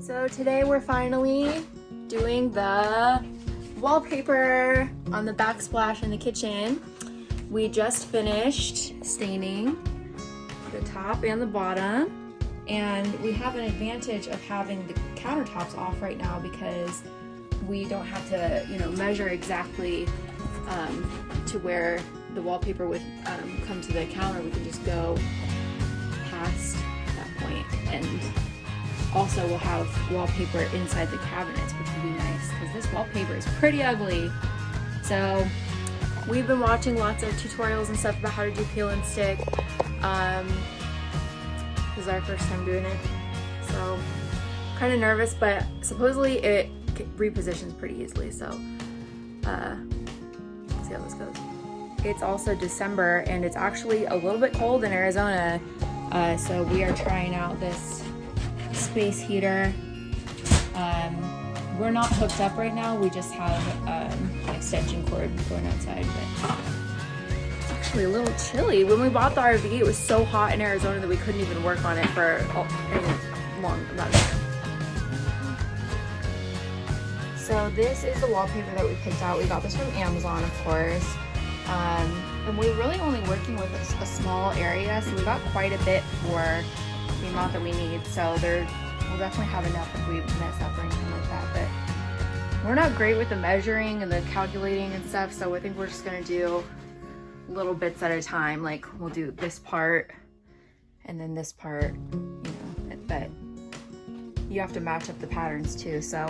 So today we're finally doing the wallpaper on the backsplash in the kitchen. We just finished staining the top and the bottom, and we have an advantage of having the countertops off right now because we don't have to, measure exactly to where the wallpaper would come to the counter. We can just go past that point, and also we'll have wallpaper inside the cabinets, which will be nice because this wallpaper is pretty ugly. So we've been watching lots of tutorials and stuff about how to do peel and stick. This is our first time doing it, so kind of nervous, but supposedly it repositions pretty easily, so see how this goes. It's also December and it's actually a little bit cold in Arizona, so we are trying out this space heater. We're not hooked up right now, we just have an extension cord going outside, but it's actually a little chilly. When we bought the RV, it was so hot in Arizona that we couldn't even work on it for any long amount of time. So this is the wallpaper that we picked out. We got this from Amazon, of course. And we're really only working with a small area, so we got quite a bit for the amount that we need. So we'll definitely have enough if we mess up or anything like that. But we're not great with the measuring and the calculating and stuff, so I think we're just gonna do little bits at a time. Like we'll do this part and then this part, but you have to match up the patterns too, so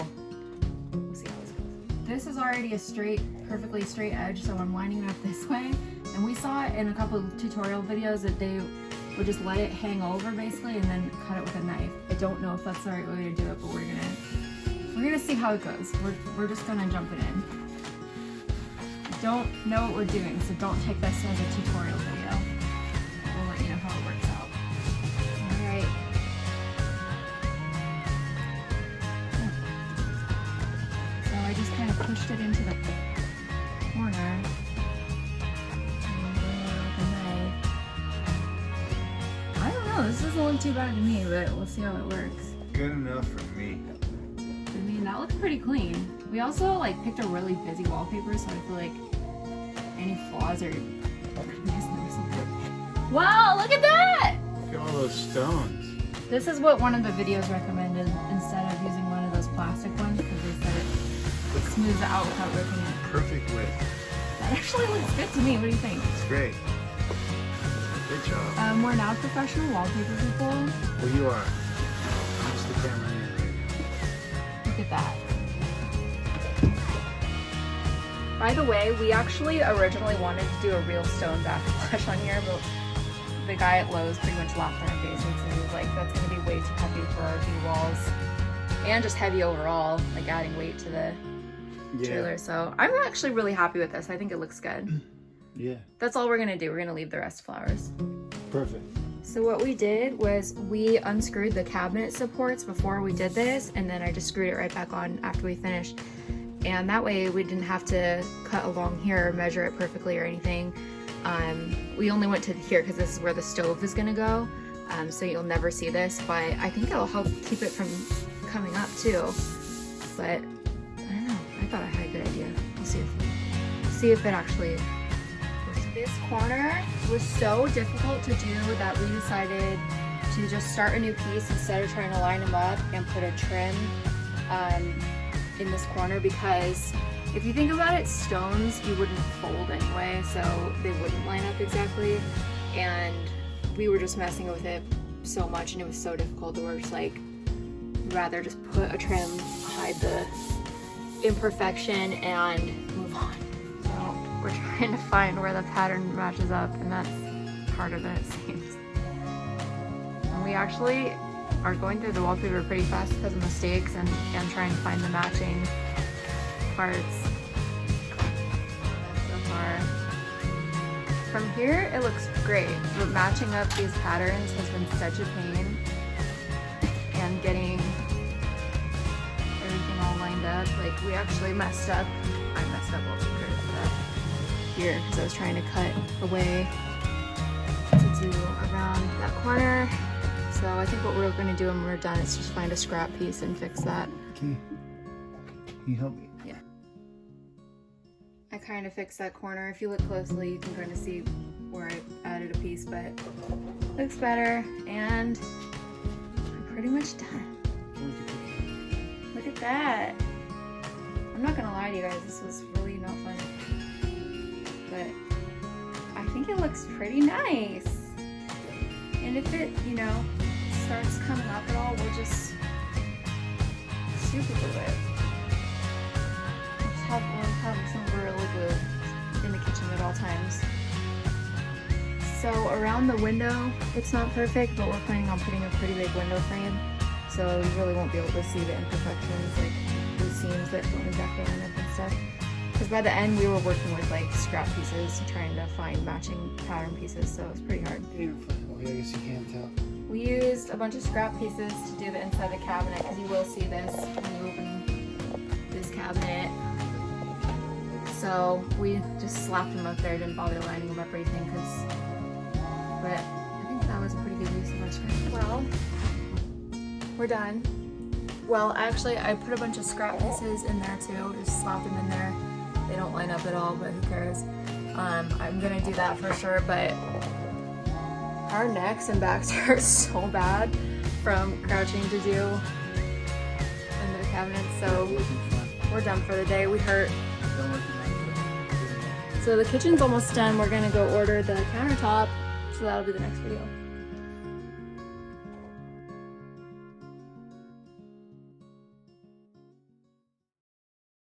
we'll see how this goes. This is already a perfectly straight edge, so I'm lining it up this way. And we saw in a couple of tutorial videos that they would just let it hang over basically and then cut it with a knife. I don't know if that's the right way to do it, but we're gonna see how it goes. We're just gonna jump it in. I don't know what we're doing, so don't take this as a tutorial video. We'll let you know how it works out. All right. So I just kind of pushed it into the corner. I don't know, this doesn't look too bad to me, but we'll see how it works. Good enough for me. I mean, that looks pretty clean. We also picked a really busy wallpaper, so I feel like any flaws are Wow, look at that! Look at all those stones. This is what one of the videos recommended instead of using one of those plastic ones, because they said it smooths it out without ripping it. Perfect width. That actually looks good to me. What do you think? It's great. Good job. We're now professional wallpaper people. Well, you are. Use the camera in right now. Look at that. By the way, we actually originally wanted to do a real stone backsplash on here, but the guy at Lowe's pretty much laughed in our faces, and he was like, that's going to be way too heavy for RV walls. And just heavy overall, like adding weight to the trailer. So I'm actually really happy with this. I think it looks good. Yeah. That's all we're going to do. We're going to leave the rest flowers. Perfect. So what we did was we unscrewed the cabinet supports before we did this, and then I just screwed it right back on after we finished. And that way we didn't have to cut along here or measure it perfectly or anything. We only went to here because this is where the stove is gonna go. So you'll never see this, but I think it'll help keep it from coming up too. But I don't know, I thought I had a good idea. We'll see if it actually works. This corner was so difficult to do that we decided to just start a new piece instead of trying to line them up and put a trim in this corner, because if you think about it, stones you wouldn't fold anyway, so they wouldn't line up exactly, and we were just messing with it so much and it was so difficult that we're just like, rather just put a trim, hide the imperfection, and move on. So we're trying to find where the pattern matches up, and that's harder than it seems. And we actually are going through the wallpaper pretty fast because of mistakes and trying to find the matching parts. So far, from here it looks great, but matching up these patterns has been such a pain, and getting everything all lined up. Like we actually messed up. I messed up altogether for that here because I was trying to cut away to do around that corner. So I think what we're gonna do when we're done is just find a scrap piece and fix that. Okay. Can you help me? Yeah. I kind of fixed that corner. If you look closely, you can kind of see where I added a piece, but looks better. And I'm pretty much done. Look at that. I'm not gonna lie to you guys, this was really not fun. But I think it looks pretty nice. And if it, you know, starts coming up at all, we'll just super glue it. We'll have some Gorilla Glue in the kitchen at all times. So around the window, it's not perfect, but we're planning on putting a pretty big window frame. So you really won't be able to see the imperfections, like the seams that we've decorated up and stuff. Because by the end, we were working with like scrap pieces, trying to find matching pattern pieces, so it was pretty hard. Okay, I guess you can't tell. We used a bunch of scrap pieces to do the inside of the cabinet, because you will see this when you open this cabinet. So we just slapped them up there, didn't bother lining them up or anything, but I think that was a pretty good use of our scrap. Well, we're done. Well, actually, I put a bunch of scrap pieces in there too, just slapped them in there. They don't line up at all, but who cares? I'm gonna do that for sure, but our necks and backs hurt so bad from crouching to do into the cabinet, so we're done for the day. We hurt. So the kitchen's almost done. We're gonna go order the countertop, so that'll be the next video.